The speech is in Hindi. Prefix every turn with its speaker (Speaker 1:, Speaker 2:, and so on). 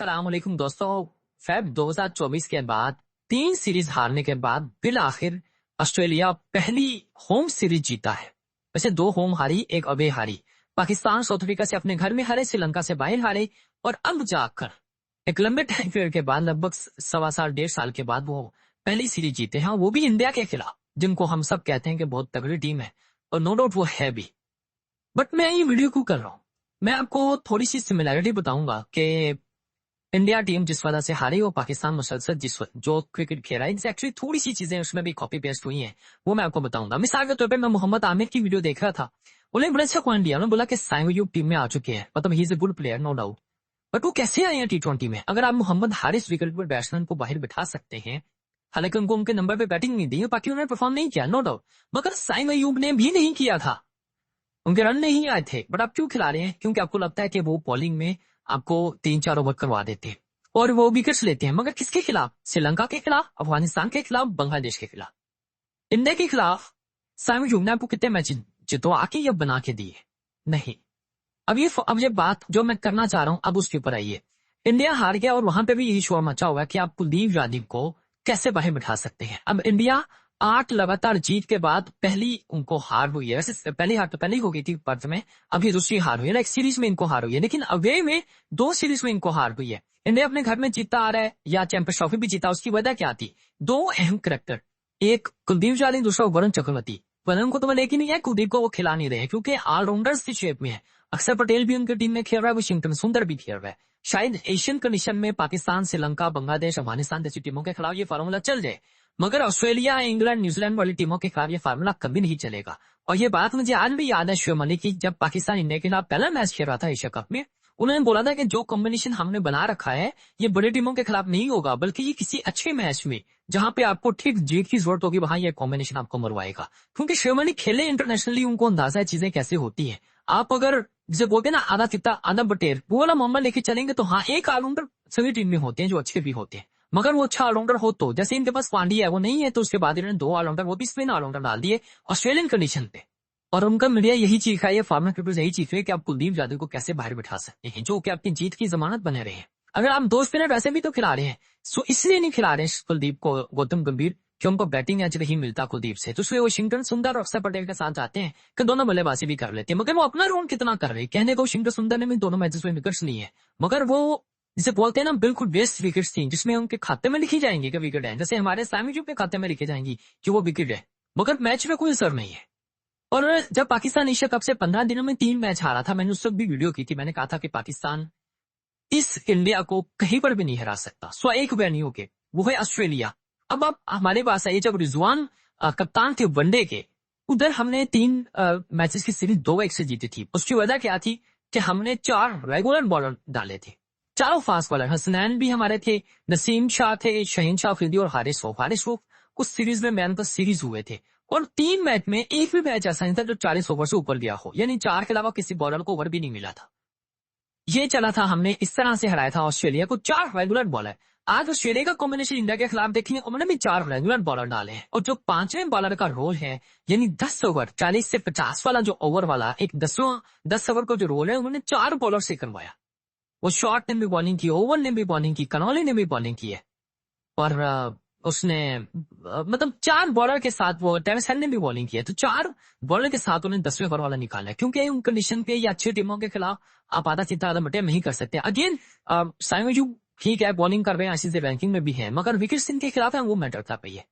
Speaker 1: अस्सलामुअलैकुम दोस्तों। फेब 2024 के बाद 3 सीरीज हारने के बाद बिल आखिर ऑस्ट्रेलिया पहली होम सीरीज जीता है। वैसे 2 होम हारी, 1 अवे हारी। पाकिस्तान साउथ अफ्रीका से अपने घर में हारे, श्रीलंका से बाहर हारे और अब जाकर एक लंबे टाइम पीरियड के बाद लगभग 1.25 1.5 साल के बाद वो पहली सीरीज जीते हैं, वो भी इंडिया के खिलाफ, जिनको हम सब कहते हैं कि बहुत तगड़ी टीम है और नो डाउट वो है भी। बट मैं ये वीडियो क्यों कर रहा हूँ, मैं आपको थोड़ी सी सिमिलैरिटी बताऊंगा कि इंडिया टीम जिस वजह से हारी, वो पाकिस्तान मुसलसल जो क्रिकेट खेल रहा है, एक्चुअली थोड़ी सी चीजें उसमें भी कॉपी पेस्ट हुई हैं, वो मैं आपको बताऊंगा। मिसाल के तौर पे मैं मोहम्मद आमिर की वीडियो देख रहा था, उन्हें बड़ा अच्छा पॉइंट दिया। उन्होंने बोला कि साइम अयूब टीम में आ चुके हैं, मतलब he is a good player no doubt, but वो कैसे आए हैं T20 में? अगर आप मोहम्मद हारिस विकेट पर बैट्समैन को बाहर बिठा सकते हैं, हालांकि उनको उनके नंबर पे बैटिंग नहीं दी, बाकी उन्होंने परफॉर्म नहीं किया नो डाउट, मगर साइम अयूब ने भी नहीं किया था, उनके रन नहीं आए थे, बट आप क्यों खिला रहे हैं? क्योंकि आपको लगता है कि वो बॉलिंग में आपको 3-4 ओवर करवा देते हैं और वो विकेट्स लेते हैं। मगर किसके खिलाफ? श्रीलंका के खिलाफ, अफगानिस्तान के खिलाफ, बांग्लादेश के खिलाफ। इंडिया के खिलाफ साइम अयूब ने आपको कितने मैच जितवा के या बना के दिए? नहीं। अब ये बात जो मैं करना चाह रहा हूं, अब उसके ऊपर आइए। इंडिया हार गया और वहां पे भी यही शोर मचा हुआ है कि आप कुलदीप यादव को कैसे बाहर बिठा सकते हैं। अब इंडिया 8 लगातार जीत के बाद पहली उनको हार हुई है। वैसे पहली हार तो पहले ही हो गई थी पर्थ में, अभी दूसरी हार हुई है, एक सीरीज में इनको हार हुई है, लेकिन अवे में 2 सीरीज में इनको हार हुई है। इंडिया अपने घर में जीतता आ रहा है या चैंपियंस ट्रॉफी भी जीता, उसकी वजह क्या थी? 2 अहम करेक्टर, एक कुलदीप यादव, दूसरा वरुण चक्रवर्ती। वरुण को तो मैं लेकिन नहीं है, कुलदीप को वो खिला नहीं रहे क्योंकि ऑलराउंडर्स की शेप में है। अक्षर पटेल भी उनकी टीम में खेल रहा है, वाशिंगटन सुंदर भी खेल रहा है। शायद एशियन कंडीशन में पाकिस्तान, श्रीलंका, बांग्लादेश, अफगानिस्तान जैसी टीमों के खिलाफ ये फार्मूला चल जाए, मगर ऑस्ट्रेलिया, इंग्लैंड, न्यूजीलैंड वाली टीमों के खिलाफ ये फार्मूला कभी नहीं चलेगा। और ये बात मुझे आज भी याद है शुएब मलिक की, जब पाकिस्तान इंडिया के खिलाफ पहला मैच खेल रहा था एशिया कप में, उन्होंने बोला था कि जो कॉम्बिनेशन हमने बना रखा है ये बड़ी टीमों के खिलाफ नहीं होगा, बल्कि ये किसी अच्छे मैच में जहां पे आपको ठीक जीत की जरूरत होगी वहां ये कॉम्बिनेशन आपको मरवाएगा। क्योंकि शुएब मलिक खेले इंटरनेशनली, उनको अंदाजा है चीजें कैसे होती है। आप अगर जिसे बोलते हैं ना आधा चित्ता आधा बटेर, वो वाला मामला लेके चलेंगे तो हाँ, एक ऑलराउंडर सभी टीम में होते हैं जो अच्छे भी होते हैं, मगर वो अच्छा ऑलराउंडर हो तो, जैसे इनके पास पांड्या है, वो नहीं है, तो उसके बाद इन्होंने 2 ऑलराउंडर, वो भी स्पिन ऑलराउंडर डाल दिए ऑस्ट्रेलियन कंडीशन पे। और उनका मीडिया यही चीख है, ये फार्मर क्रिकेटर्स यही चीख रहे हैं कि आप कुलदीप यादव को कैसे बाहर बिठा सकते हैं, जो कि आपकी जीत की जमानत बने रहे हैं। अगर आप 2 स्पिनर वैसे भी तो खिला रहे हैं, सो इसलिए नहीं खिला रहे हैं कुलदीप को, गौतम गंभीर, कि उनको बैटिंग एज नहीं मिलता कुलदीप से, तो इसलिए वाशिंगटन सुंदर और अक्षर पटेल के साथ जाते हैं कि दोनों बल्लेबाजी भी कर लेते हैं। मगर वो अपना रोल कितना कर रहे हैं? कहने को वाशिंगटन सुंदर ने भी दोनों मैचेस में विकेट्स लिए हैं, मगर वो जिसे बोलते हैं ना बिल्कुल बेस्ट विकेट्स थी, जिसमें उनके खाते में लिखी जाएंगी कि विकेट है, जैसे हमारे साइम अयूब के खाते में लिखी जाएंगी कि वो विकेट है, मगर मैच में कोई असर नहीं है। और जब पाकिस्तान एशिया कप से 15 दिनों में 3 मैच हारा था, मैंने उस वक्त भी वीडियो की थी, मैंने कहा था कि पाकिस्तान इस इंडिया को कहीं पर भी नहीं हरा सकता, सो एक वेन्यू के, वो है ऑस्ट्रेलिया। अब आप हमारे पास आइए, जब रिजवान कप्तान थे वनडे के, उधर हमने 3 मैचेस की सीरीज 2-1 से जीती थी। उसकी वजह क्या थी कि हमने 4 रेगुलर बॉलर डाले थे, चारों फास्ट बॉलर। हसनैन भी हमारे थे, नसीम शाह थे, शहीन शाह अफरीदी और हारिस रऊफ उस सीरीज में मैन ऑफ द सीरीज हुए थे। और 3 मैच में एक भी मैच ऐसा नहीं था जो 40 ओवर से ऊपर गया हो, यानी 4 के अलावा किसी बॉलर को ओवर भी नहीं मिला था। ये चला था, हमने इस तरह से हराया था ऑस्ट्रेलिया को, 4 रेगुलर बॉलर। आज ऑस्ट्रेलिया का कॉम्बिनेशन इंडिया के खिलाफ देखेंगे, उन्होंने भी 4 रेगुलर बॉलर डाले हैं, और जो 5वें बॉलर का रोल है, यानी 10 ओवर 40 से 50 वाला जो ओवर वाला एक 10 ओवर का जो रोल है, उन्होंने 4 बॉलर से करवाया। वो शॉर्ट ने भी बॉलिंग की, ओवर ने भी बॉलिंग की, कनौली ने भी बॉलिंग की है, और उसने मतलब 4 बॉलर के साथ वो टेविस हेड ने भी बॉलिंग की है, तो 4 बॉलर के साथ उन्हें 10वें ओवर वाला निकाला है, क्योंकि उन कंडीशन पे या अच्छी टीमों के खिलाफ आप आधा चित्ता आधा बटे नहीं कर सकते। अगेन साइम अयूब ठीक है, बॉलिंग कर रहे हैं, आईसीसी रैंकिंग में भी है, मगर विकेट्स इनके खिलाफ है, वो मैटर था पे।